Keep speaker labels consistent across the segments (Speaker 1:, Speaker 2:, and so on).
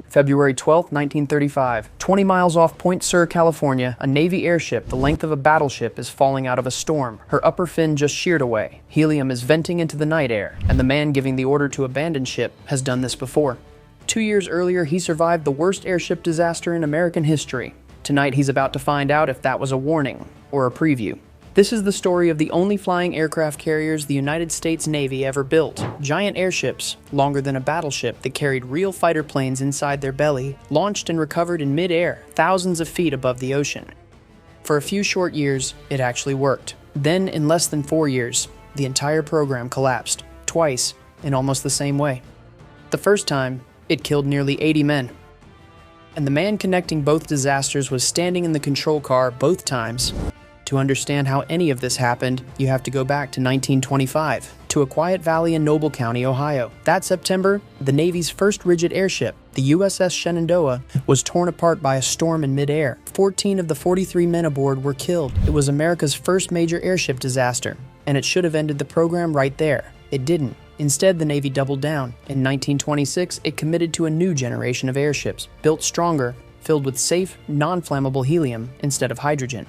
Speaker 1: February 12, 1935. 20 miles off Point Sur, California, a Navy airship the length of a battleship is falling out of a storm. Her upper fin just sheared away. Helium is venting into the night air, and the man giving the order to abandon ship has done this before. 2 years earlier, he survived the worst airship disaster in American history. Tonight, he's about to find out if that was a warning or a preview. This is the story of the only flying aircraft carriers the United States Navy ever built. Giant airships, longer than a battleship, that carried real fighter planes inside their belly, launched and recovered in mid-air, thousands of feet above the ocean. For a few short years, it actually worked. Then, in less than 4 years, the entire program collapsed, twice, in almost the same way. The first time, it killed nearly 80 men. And the man connecting both disasters was standing in the control car both times. To understand how any of this happened, you have to go back to 1925, to a quiet valley in Noble County, Ohio. That September, the Navy's first rigid airship, the USS Shenandoah, was torn apart by a storm in midair. 14 of the 43 men aboard were killed. It was America's first major airship disaster, and it should have ended the program right there. It didn't. Instead, the Navy doubled down. In 1926, it committed to a new generation of airships, built stronger, filled with safe, non-flammable helium instead of hydrogen.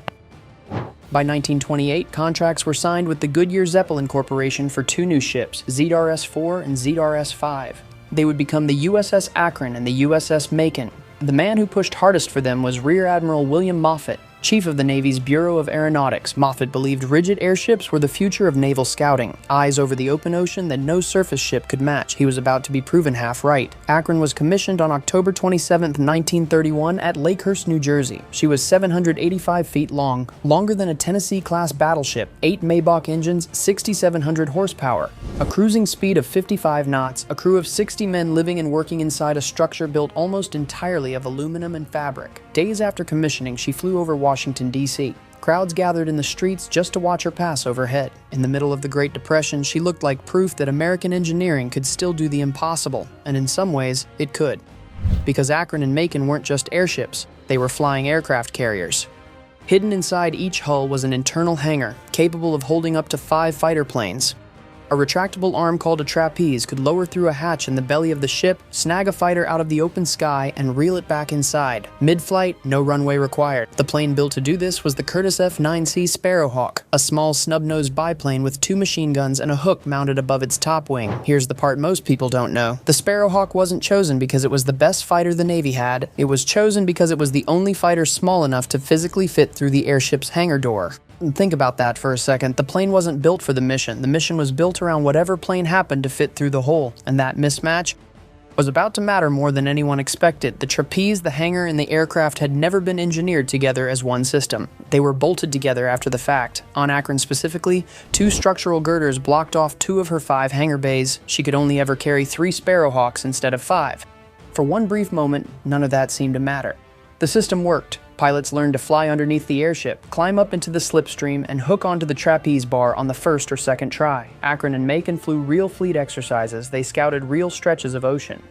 Speaker 1: By 1928, contracts were signed with the Goodyear Zeppelin Corporation for 2 new ships, ZRS-4 and ZRS-5. They would become the USS Akron and the USS Macon. The man who pushed hardest for them was Rear Admiral William Moffett, chief of the Navy's Bureau of Aeronautics. Moffett believed rigid airships were the future of naval scouting, eyes over the open ocean that no surface ship could match. He was about to be proven half right. Akron was commissioned on October 27, 1931 at Lakehurst, New Jersey. She was 785 feet long, longer than a Tennessee-class battleship, 8 Maybach engines, 6,700 horsepower, a cruising speed of 55 knots, a crew of 60 men living and working inside a structure built almost entirely of aluminum and fabric. Days after commissioning, she flew over Washington, D.C. Crowds gathered in the streets just to watch her pass overhead. In the middle of the Great Depression, she looked like proof that American engineering could still do the impossible, and in some ways, it could. Because Akron and Macon weren't just airships, they were flying aircraft carriers. Hidden inside each hull was an internal hangar, capable of holding up to 5 fighter planes. A retractable arm called a trapeze could lower through a hatch in the belly of the ship, snag a fighter out of the open sky, and reel it back inside. Mid-flight, no runway required. The plane built to do this was the Curtiss F-9C Sparrowhawk, a small snub-nosed biplane with 2 machine guns and a hook mounted above its top wing. Here's the part most people don't know. The Sparrowhawk wasn't chosen because it was the best fighter the Navy had. It was chosen because it was the only fighter small enough to physically fit through the airship's hangar door. Think about that for a second. The plane wasn't built for the mission. The mission was built around whatever plane happened to fit through the hole, and that mismatch was about to matter more than anyone expected. The trapeze, the hangar, and the aircraft had never been engineered together as one system. They were bolted together after the fact. On Akron specifically, 2 structural girders blocked off 2 of her 5 hangar bays. She could only ever carry 3 Sparrowhawks instead of 5. For one brief moment, none of that seemed to matter. The system worked. Pilots learned to fly underneath the airship, climb up into the slipstream, and hook onto the trapeze bar on the first or second try. Akron and Macon flew real fleet exercises. They scouted real stretches of ocean.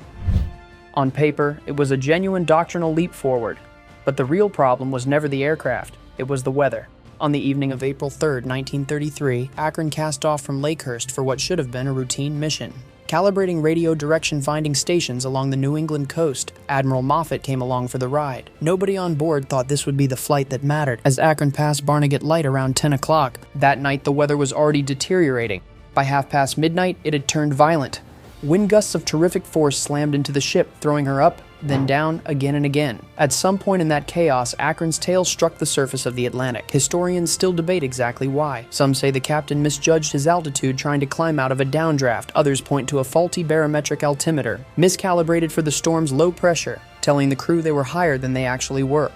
Speaker 1: On paper, it was a genuine doctrinal leap forward. But the real problem was never the aircraft. It was the weather. On the evening of April 3, 1933, Akron cast off from Lakehurst for what should have been a routine mission. Calibrating radio direction-finding stations along the New England coast, Admiral Moffett came along for the ride. Nobody on board thought this would be the flight that mattered, as Akron passed Barnegat Light around 10 o'clock. That night, the weather was already deteriorating. By half past midnight, it had turned violent. Wind gusts of terrific force slammed into the ship, throwing her up, then down again and again. At some point in that chaos, Akron's tail struck the surface of the Atlantic. Historians still debate exactly why. Some say the captain misjudged his altitude trying to climb out of a downdraft. Others point to a faulty barometric altimeter, miscalibrated for the storm's low pressure, telling the crew they were higher than they actually were.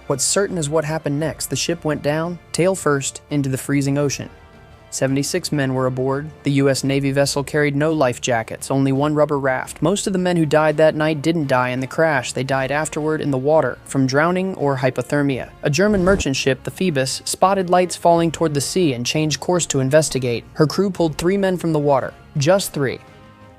Speaker 1: What's certain is what happened next. The ship went down, tail first, into the freezing ocean. 76 men were aboard. The U.S. Navy vessel carried no life jackets, only 1 rubber raft. Most of the men who died that night didn't die in the crash. They died afterward in the water, from drowning or hypothermia. A German merchant ship, the Phoebus, spotted lights falling toward the sea and changed course to investigate. Her crew pulled 3 men from the water. Just 3.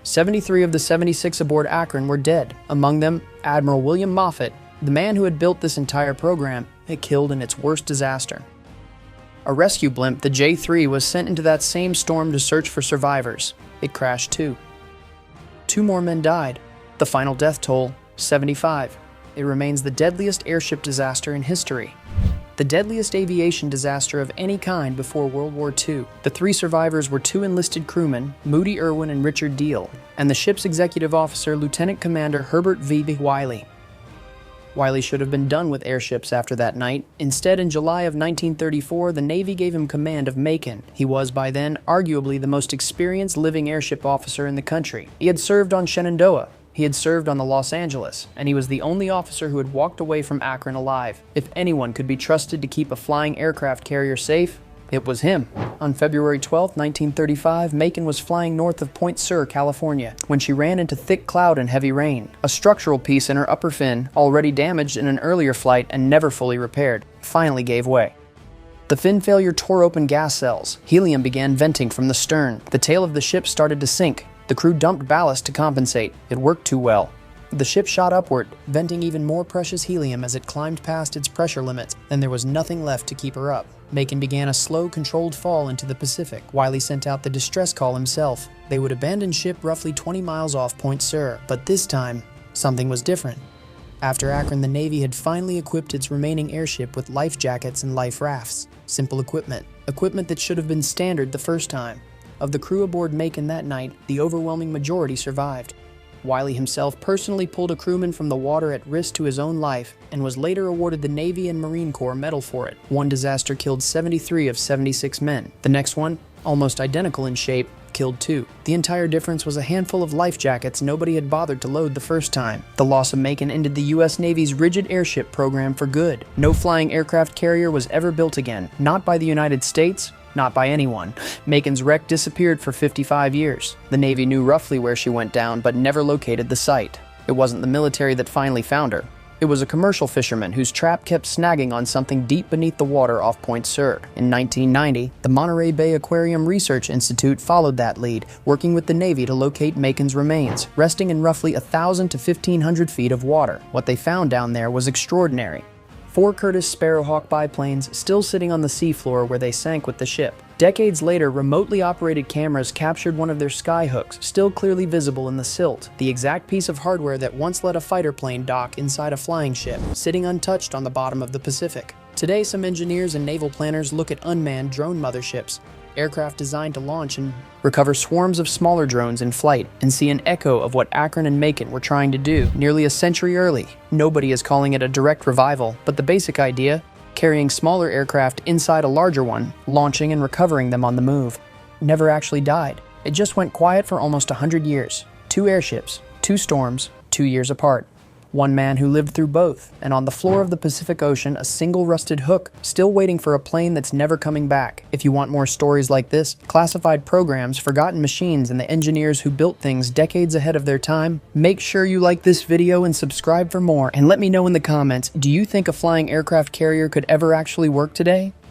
Speaker 1: 73 of the 76 aboard Akron were dead. Among them, Admiral William Moffett, the man who had built this entire program, had killed in its worst disaster. A rescue blimp, the J-3, was sent into that same storm to search for survivors. It crashed too. 2 more men died. The final death toll 75. It remains the deadliest airship disaster in history. The deadliest aviation disaster of any kind before World War II. The three survivors were two enlisted crewmen, Moody Irwin and Richard Deal, and the ship's executive officer, Lieutenant Commander Herbert V. Wiley. Wiley should have been done with airships after that night. Instead, in July of 1934, the Navy gave him command of Macon. He was, by then, arguably the most experienced living airship officer in the country. He had served on Shenandoah. He had served on the Los Angeles, and he was the only officer who had walked away from Akron alive. If anyone could be trusted to keep a flying aircraft carrier safe, it was him. On February 12, 1935, Macon was flying north of Point Sur, California, when she ran into thick cloud and heavy rain. A structural piece in her upper fin, already damaged in an earlier flight and never fully repaired, finally gave way. The fin failure tore open gas cells. Helium began venting from the stern. The tail of the ship started to sink. The crew dumped ballast to compensate. It worked too well. The ship shot upward, venting even more precious helium as it climbed past its pressure limits. Then there was nothing left to keep her up. Macon began a slow, controlled fall into the Pacific. Wiley sent out the distress call himself. They would abandon ship roughly 20 miles off Point Sur, but this time, something was different. After Akron, the Navy had finally equipped its remaining airship with life jackets and life rafts. Simple equipment that should have been standard the first time. Of the crew aboard Macon that night, the overwhelming majority survived. Wiley himself personally pulled a crewman from the water at risk to his own life and was later awarded the Navy and Marine Corps Medal for it. One disaster killed 73 of 76 men. The next one, almost identical in shape, killed 2. The entire difference was a handful of life jackets nobody had bothered to load the first time. The loss of Macon ended the U.S. Navy's rigid airship program for good. No flying aircraft carrier was ever built again, not by the United States, not by anyone. Macon's wreck disappeared for 55 years. The Navy knew roughly where she went down, but never located the site. It wasn't the military that finally found her. It was a commercial fisherman whose trap kept snagging on something deep beneath the water off Point Sur. In 1990, the Monterey Bay Aquarium Research Institute followed that lead, working with the Navy to locate Macon's remains, resting in roughly 1,000 to 1,500 feet of water. What they found down there was extraordinary. 4 Curtiss Sparrowhawk biplanes still sitting on the seafloor where they sank with the ship. Decades later, remotely operated cameras captured one of their skyhooks, still clearly visible in the silt, the exact piece of hardware that once let a fighter plane dock inside a flying ship, sitting untouched on the bottom of the Pacific. Today, some engineers and naval planners look at unmanned drone motherships, aircraft designed to launch and recover swarms of smaller drones in flight, and see an echo of what Akron and Macon were trying to do nearly a century early. Nobody is calling it a direct revival, but the basic idea, carrying smaller aircraft inside a larger one, launching and recovering them on the move, never actually died. It just went quiet for almost 100 years. 2 airships, 2 storms, 2 years apart. One man who lived through both, and on the floor of the Pacific Ocean, a single rusted hook, still waiting for a plane that's never coming back. If you want more stories like this, classified programs, forgotten machines, and the engineers who built things decades ahead of their time, make sure you like this video and subscribe for more, and let me know in the comments, do you think a flying aircraft carrier could ever actually work today?